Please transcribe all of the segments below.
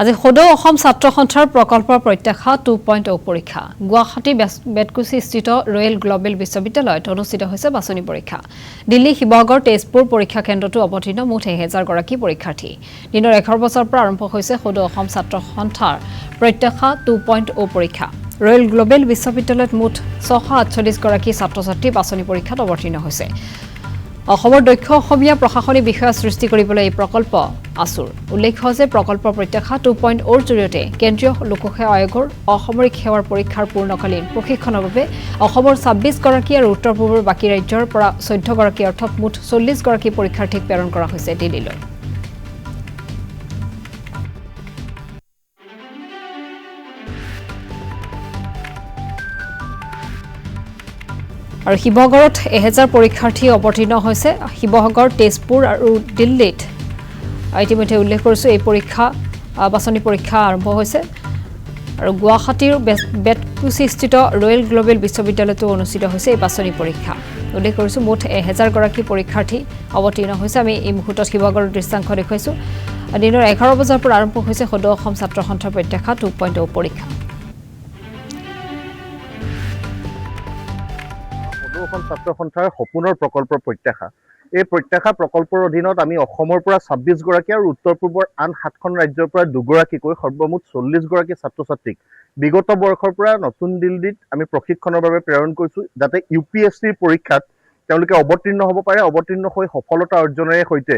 আজি সদৌ অসম ছাত্ৰ সন্থাৰ প্ৰকল্পৰ প্ৰত্যাশা 2.0 পৰীক্ষা গুৱাহাটী বেতকুছি স্থিত ৰয়েল গ্লোবেল বিশ্ববিদ্যালয়ত অনুষ্ঠিত হৈছে বাছনি পৰীক্ষা দিল্লী শিৱসাগৰ তেজপুৰ পৰীক্ষা কেন্দ্ৰটো অৱতীৰ্ণ মুঠ 1000 গৰাকী পৰীক্ষাৰ্থী দিনৰ 11 বজাৰ পৰা আৰম্ভ হৈছে সদৌ অসম ছাত্ৰ সন্থাৰ প্ৰত্যাশা 2.0 পৰীক্ষা ৰয়েল গ্লোবেল বিশ্ববিদ্যালয়ত মুঠ 648 গৰাকী ছাত্ৰ-ছাত্ৰী বাছনি পৰীক্ষাত অৱতীৰ্ণ হৈছে অসমৰ দক্ষ অসমীয়া প্ৰশাসনিক বিষয়া সৃষ্টি কৰিবলৈ এই প্ৰকল্প আসুৰ উল্লেখ্য যে প্ৰকল্প প্ৰত্যাশা 2.0 জৰিয়তে কেন্দ্ৰীয় লোকসেৱা আয়োগৰ অসামৰিক সেৱাৰ পৰীক্ষাৰ পূৰ্ণকালীন প্ৰশিক্ষণৰ বাবে অসমৰ 26 গৰাকী আৰু উত্তৰ পূবৰ বাকী ৰাজ্যৰ পৰা 14 গৰাকী অৰ্থাৎ মুঠ 40 গৰাকী পৰীক্ষাৰ্থীক প্ৰেৰণ কৰা হৈছে দিল্লীলৈ আৰু শিৱসাগৰত 1000 পৰীক্ষাৰ্থী অৱতীৰ্ণ হৈছে শিৱসাগৰ তেজপুৰ আৰু দিল্লীত ইতিমধ্যে উল্লেখ কৰিছো এই পৰীক্ষা বাছনি পৰীক্ষা আৰম্ভ হৈছে আৰু গুৱাহাটীৰ বেতকুছিস্থিত ৰয়েল গ্লোবেল বিশ্ববিদ্যালয়তো অনুষ্ঠিত হৈছে এই বাছনি পৰীক্ষা উল্লেখ কৰিছো মুঠ 1000 গৰাকী পৰীক্ষাৰ্থী অৱতীৰ্ণ হৈছে আমি এই মুহূৰ্তত শিৱসাগৰৰ দৃশ্যাংশ দেখুৱাইছো দিনৰ 11 বজাৰ পৰা আৰম্ভ হৈছে সদৌ অসম ছাত্ৰ সন্থাৰ প্ৰত্যাশা 2.0 পৰীক্ষা অসম ছাত্ৰ সন্থাৰ সপোনৰ প্ৰকল্পৰ প্ৰত্যাশা এই প্ৰত্যাশা প্ৰকল্পৰ অধীনত আমি অসমৰ পৰা 26 গৰাকী আৰু উত্তৰ পূবৰ আন 7খন ৰাজ্যৰ পৰা 2 গৰাকীকৈ সৰ্বমুঠ 40 গৰাকী ছাত্ৰ-ছাত্ৰীক বিগত বৰ্ষৰ পৰা নতুন দিল্লীত আমি প্ৰশিক্ষণৰ বাবে প্ৰেৰণ কৰিছো যাতে ইউপিএছচিৰ পৰীক্ষাত তেওঁলোকে অৱতীৰ্ণ হ'ব পাৰে অৱতীৰ্ণ হৈ সফলতা অৰ্জনেৰে সৈতে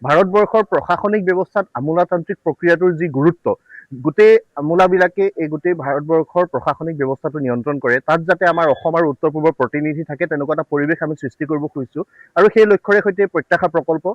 ভাৰতবৰ্ষৰ প্ৰশাসনিক ব্যৱস্থাত আমোলাতান্ত্ৰিক প্ৰক্ৰিয়াটোৰ যি গুৰুত্ব গোটেই আমোলাবিলাকে এই গোটেই ভাৰতবৰ্ষৰ প্ৰশাসনিক ব্যৱস্থাটো নিয়ন্ত্ৰণ কৰে তাত যাতে আমাৰ অসম আৰু উত্তৰ পূবৰ প্ৰতিনিধি থাকে তেনেকুৱা এটা পৰিৱেশ আমি সৃষ্টি কৰিব খুজিছো আৰু সেই লক্ষ্যৰে সৈতে প্ৰত্যাশা প্ৰকল্প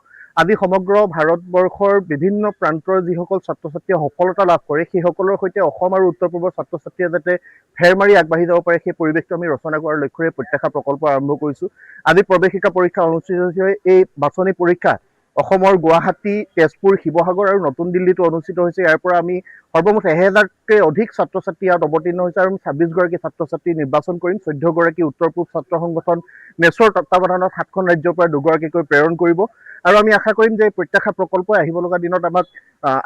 আদি সমগ্ৰ ভাৰতবৰ্ষৰ বিভিন্ন প্ৰান্তৰ যিসকল ছাত্ৰ-ছাত্ৰীয়ে সফলতা লাভ কৰে সেই সকলৰ সৈতে অসম আৰু উত্তৰ পূবৰ ছাত্ৰ-ছাত্ৰীয়ে যাতে ফেৰ মাৰি আগবাঢ়ি যাব পাৰে সেই পৰিৱেশটো আমি ৰচনা কৰাৰ লক্ষ্যৰে প্ৰত্যাশা প্ৰকল্প আৰম্ভ কৰিছো আজি প্ৰৱেশিকা পৰীক্ষা অনুষ্ঠিত হৈছে এই বাছনি পৰীক্ষা অসমৰ গুৱাহাটী তেজপুৰ শিৱসাগৰ আৰু নতুন দিল্লীতো অনুষ্ঠিত হৈছে ইয়াৰ পৰা আমি সৰ্বমুঠ 1000কে অধিক ছাত্ৰ-ছাত্ৰী ইয়াত অৱতীৰ্ণ হৈছে আৰু 26 গৰাকী ছাত্ৰ-ছাত্ৰী নিৰ্বাচন কৰিম 14 গৰাকী উত্তৰ পূব ছাত্ৰ সংগঠন নেচৰ তত্বাৱধানত 7খন ৰাজ্যৰ পৰা 2 গৰাকীকৈ প্ৰেৰণ কৰিব আৰু আমি আশা কৰিম যে প্ৰত্যাশা প্ৰকল্পই আহিব লগা দিনত আমাক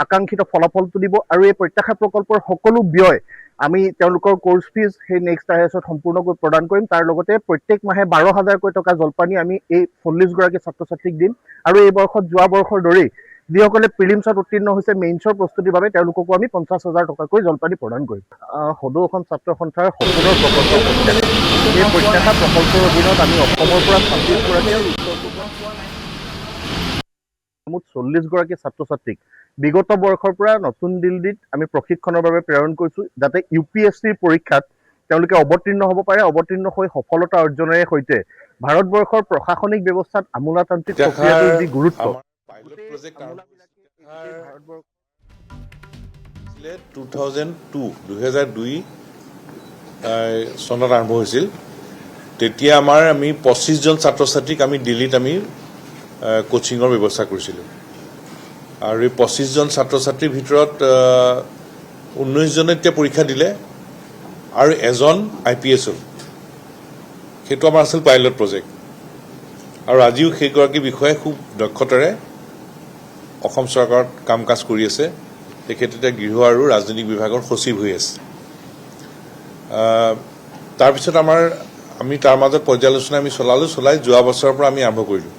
আকাংক্ষিত ফলাফলটো দিব আৰু এই প্ৰত্যাশা প্ৰকল্পৰ সকলো ব্যয় আমি তেওঁলোকৰ কোৰ্স ফিজ সেই নেক্সট আইএছত সম্পূৰ্ণকৈ প্ৰদান কৰিম তাৰ লগতে প্ৰত্যেক মাহে 12000 টকা জলপানি আমি এই 40 গৰাকী ছাত্ৰ-ছাত্ৰীক দিম আৰু এই বৰ্ষত যোৱা বৰ্ষৰ দৰেই যিসকলে প্ৰিলিমছত উত্তীৰ্ণ হৈছে মেইনছৰ প্ৰস্তুতিৰ বাবে তেওঁলোককো আমি 50000 টকাকৈ জলপানি প্ৰদান কৰিম সদৌ অসম ছাত্ৰ সন্থাৰ সপোনৰ প্ৰকল্প এই প্ৰত্যাশা প্ৰকল্পৰ অধীনত আমি অসমৰ পৰা 26 গৰাকী আৰু উত্তৰ পূবৰ মুঠ 40 গৰাকী ছাত্ৰ-ছাত্ৰীক বিগত বৰ্ষৰ পৰা নতুন দিল্লীত আমি প্ৰশিক্ষণৰ বাবে প্ৰেৰণ কৰিছো যাতে ইউপিএছচিৰ পৰীক্ষাত তেওঁলোকে অৱতীৰ্ণ হ'ব পাৰে অৱতীৰ্ণ হৈ সফলতা অৰ্জনেৰে সৈতে ভাৰতবৰ্ষৰ প্ৰশাসনিক ব্যৱস্থাত আমোলাতান্ত্ৰিক প্ৰক্ৰিয়াটোৰ যি গুৰুত্ব পাইলট প্ৰজেক্ট 2002 চনত আৰম্ভ হৈছিল তেতিয়া আমি 25 জন ছাত্ৰ-ছাত্ৰীক আমি দিল্লীত আমি কোচিঙৰ ব্যৱস্থা কৰিছিলোঁ আৰু এই 25 জন ছাত্ৰ-ছাত্ৰীৰ ভিতৰত 19 জনে এতিয়া পৰীক্ষা দিলে আৰু এজন IPS হ'ল সেইটো আমাৰ আছিল পাইলট প্ৰজেক্ট আৰু আজিও সেইগৰাকী বিষয়ে খুব দক্ষতাৰে অসম চৰকাৰত কাম কাজ কৰি আছে তেখেতে গৃহ আৰু ৰাজনৈতিক বিভাগৰ সচিব হৈ আছে তাৰপিছত আমি তাৰ মাজত পৰ্যালোচনা আমি চলাই যোৱা বছৰৰ পৰা আমি আৰম্ভ কৰিলোঁ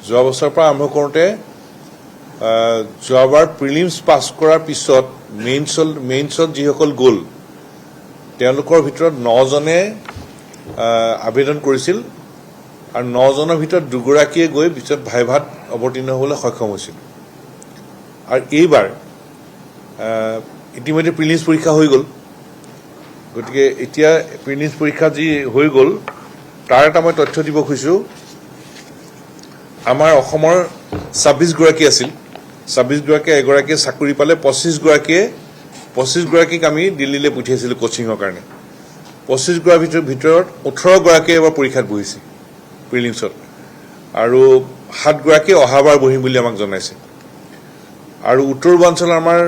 যোৱা বছৰৰ পৰা আৰম্ভ কৰোঁতে যোৱাবাৰ প্ৰিলিমছ পাছ কৰাৰ পিছত মেইনছত যিসকল গ'ল তেওঁলোকৰ ভিতৰত 9 জনে আবেদন কৰিছিল আৰু 9 জনৰ ভিতৰত 2 গৰাকীয়ে গৈ পিছত ভাইভাত অৱতীৰ্ণ হ'বলৈ সক্ষম হৈছিল আৰু এইবাৰ ইতিমধ্যে প্ৰিলিমছ পৰীক্ষা হৈ গ'ল গতিকে এতিয়া প্ৰিলিমছ পৰীক্ষা যি হৈ গ'ল তাৰ এটা মই তথ্য দিব খুজিছোঁ আমাৰ অসমৰ 26 গৰাকী আছিল 26 গৰাকীয়ে এগৰাকীয়ে চাকৰি পালে 25 গৰাকীক আমি দিল্লীলৈ পঠিয়াইছিলোঁ কোচিঙৰ কাৰণে 25 গৰাকীৰ ভিতৰত 18 গৰাকীয়ে এবাৰ পৰীক্ষাত বহিছে প্ৰিলিমছত আৰু 7 গৰাকীয়ে অহাবাৰ বহিম বুলি আমাক জনাইছে আৰু উত্তৰ পূৰ্বাঞ্চলৰ আমাৰ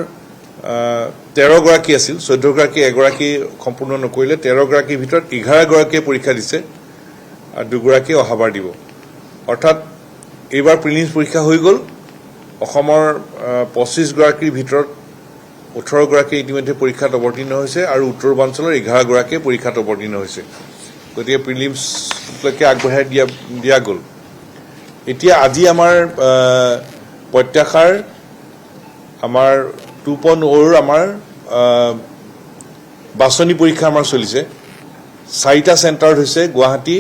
13 গৰাকী আছিল 14 গৰাকী এগৰাকী সম্পূৰ্ণ নকৰিলে 13 গৰাকীৰ ভিতৰত 11 গৰাকীয়ে পৰীক্ষা দিছে আৰু 2 গৰাকীয়ে অহাবাৰ দিব অৰ্থাৎ এইবাৰ প্ৰিলিমছ পৰীক্ষা হৈ গ'ল অসমৰ 25 গৰাকীৰ ভিতৰত 18গৰাকী ইতিমধ্যে পৰীক্ষাত অৱতীৰ্ণ হৈছে আৰু উত্তৰ পূৰ্বাঞ্চলৰ 11গৰাকীয়ে পৰীক্ষাত অৱতীৰ্ণ হৈছে গতিকে প্ৰিলিমছলৈকে আগবঢ়াই দিয়া গ'ল এতিয়া আজি আমাৰ প্ৰত্যাশাৰ আমাৰ 2.0 আমাৰ বাছনি পৰীক্ষা আমাৰ চলিছে 4টা চেণ্টাৰত হৈছে গুৱাহাটী